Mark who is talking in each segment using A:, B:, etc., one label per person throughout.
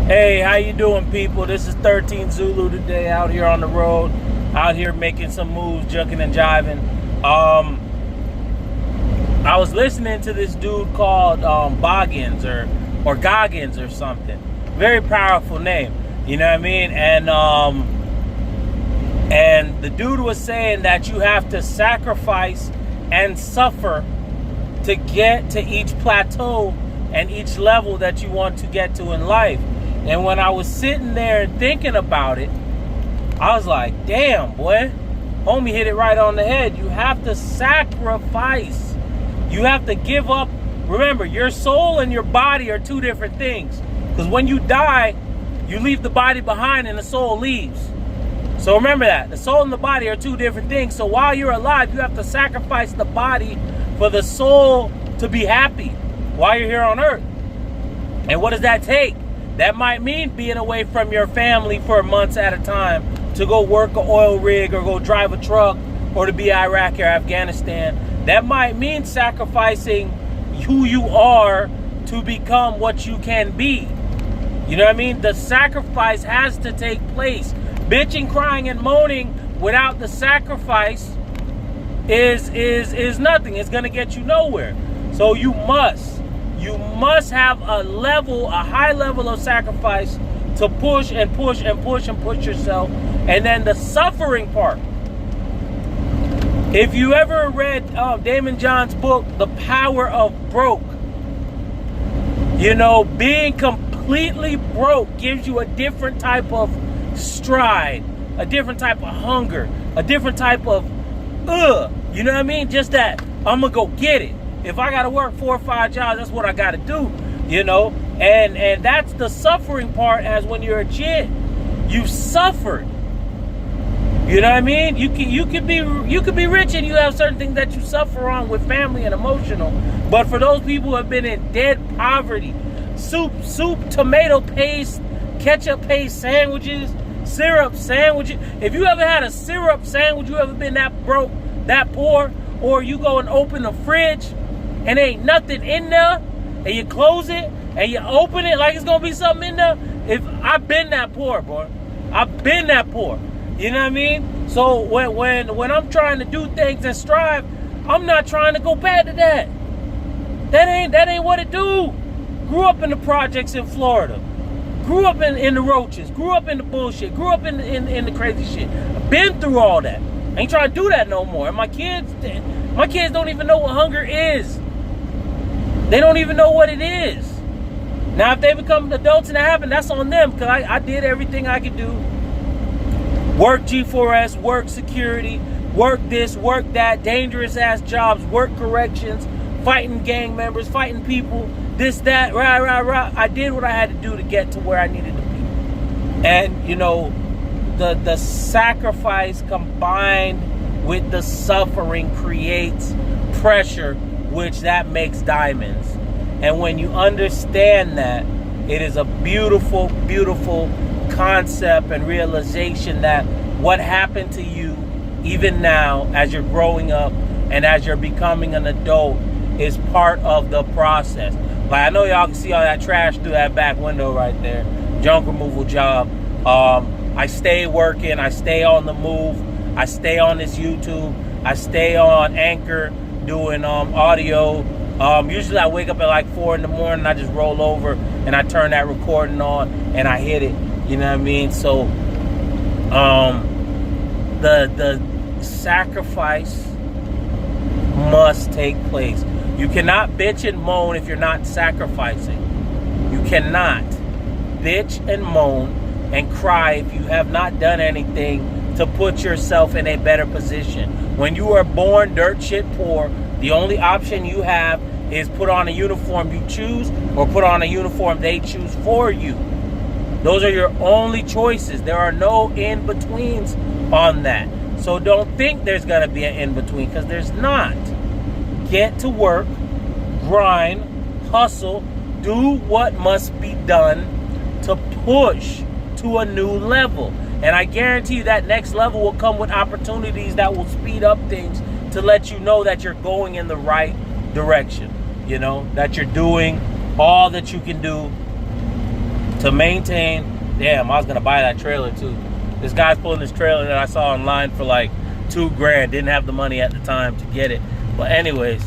A: Hey, how you doing, people? This is 13 Zulu today, out here on the road, out here making some moves, jucking and jiving. I was listening to this dude called Boggins or Goggins or something. Very powerful name, you know what I mean? And the dude was saying that you have to sacrifice and suffer to get to each plateau and each level that you want to get to in life. And when I was sitting there and thinking about it, I was like, damn, boy, homie hit it right on the head. You have to sacrifice. You have to give up. Remember, your soul and your body are two different things. Because when you die, you leave the body behind and the soul leaves. So remember that. The soul and the body are two different things. So while you're alive, you have to sacrifice the body for the soul to be happy while you're here on earth. And what does that take? That might mean being away from your family for months at a time to go work an oil rig or go drive a truck or to be Iraq or Afghanistan. That might mean sacrificing who you are to become what you can be. You know what I mean? The sacrifice has to take place. Bitching, crying, and moaning without the sacrifice is nothing. It's going to get you nowhere. So you must have a high level of sacrifice to push and push and push and push yourself. And then the suffering part. If you ever read Damon John's book, The Power of Broke, you know, being completely broke gives you a different type of stride, a different type of hunger, a different type of you know what I mean? Just that I'm gonna go get it. If I gotta work 4 or 5 jobs, that's what I gotta do, you know? And that's the suffering part. As when you're a kid, you suffered. You know what I mean? You could be rich and you have certain things that you suffer on with family and emotional. But for those people who have been in dead poverty, soup, tomato paste, ketchup paste sandwiches, syrup sandwiches. If you ever had a syrup sandwich, you ever been that broke, that poor, or you go and open the fridge and there ain't nothing in there, and you close it and you open it like it's gonna be something in there. I've been that poor, boy. I've been that poor. You know what I mean? So when I'm trying to do things and strive, I'm not trying to go back to that. That ain't what it do. Grew up in the projects in Florida. Grew up in the roaches. Grew up in the bullshit. Grew up in the crazy shit. I've been through all that. I ain't trying to do that no more. And my kids don't even know what hunger is. They don't even know what it is. Now, if they become adults and that happen, that's on them, because I did everything I could do. Work G4S, work security, work this, work that, dangerous ass jobs, work corrections, fighting gang members, fighting people, this, that, rah. I did what I had to do to get to where I needed to be. And, you know, the sacrifice combined with the suffering creates pressure, which that makes diamonds. And when you understand that, it is a beautiful, beautiful concept and realization that what happened to you, even now, as you're growing up and as you're becoming an adult, is part of the process. Like, I know y'all can see all that trash through that back window right there. Junk removal job. I stay working. I stay on the move. I stay on this YouTube. I stay on Anchor doing audio. Usually I wake up at like 4 in the morning. I just roll over and I turn that recording on and I hit it. You know what I mean? So the sacrifice must take place. You cannot bitch and moan if you're not sacrificing. You cannot bitch and moan and cry if you have not done anything to put yourself in a better position. When you are born dirt shit poor, the only option you have is put on a uniform you choose or put on a uniform they choose for you. Those are your only choices. There are no in-betweens on that. So don't think there's going to be an in-between, because there's not. Get to work, grind, hustle, do what must be done to push to a new level. And I guarantee you that next level will come with opportunities that will speed up things to let you know that you're going in the right direction. You know, that you're doing all that you can do to maintain. Damn, I was gonna buy that trailer too. This guy's pulling this trailer that I saw online for like $2,000. Didn't have the money at the time to get it. But anyways,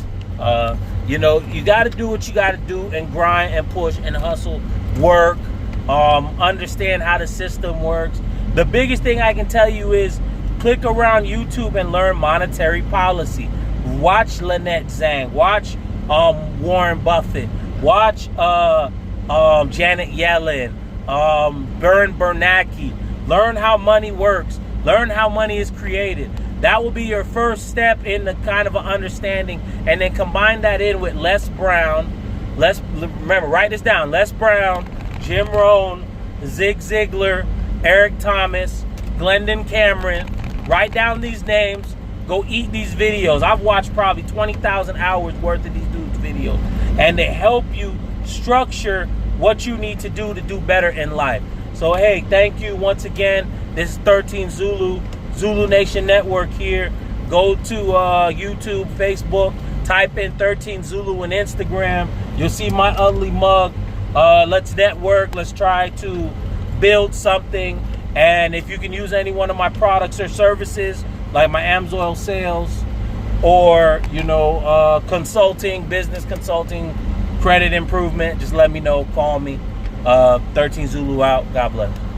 A: you know, you got to do what you got to do and grind and push and hustle, work, understand how the system works. The biggest thing I can tell you is click around YouTube and learn monetary policy. Watch Lynette Zhang. Watch Warren Buffett. Watch Janet Yellen. Bern Bernanke. Learn how money works. Learn how money is created. That will be your first step in the kind of an understanding, and then combine that in with Les Brown. Remember, write this down. Les Brown, Jim Rohn, Zig Ziglar, Eric Thomas, Glendon Cameron. Write down these names. Go eat these videos. I've watched probably 20,000 hours worth of these dudes' videos, and they help you structure what you need to do better in life. So hey, thank you once again. This is 13 Zulu Nation Network here. Go to YouTube, Facebook, type in 13 Zulu and Instagram. You'll see my ugly mug. Let's network. Let's try to build something. And if you can use any one of my products or services, like my AMSOIL sales, or you know, consulting, business consulting, credit improvement, just let me know. Call me. 13 Zulu out. God bless.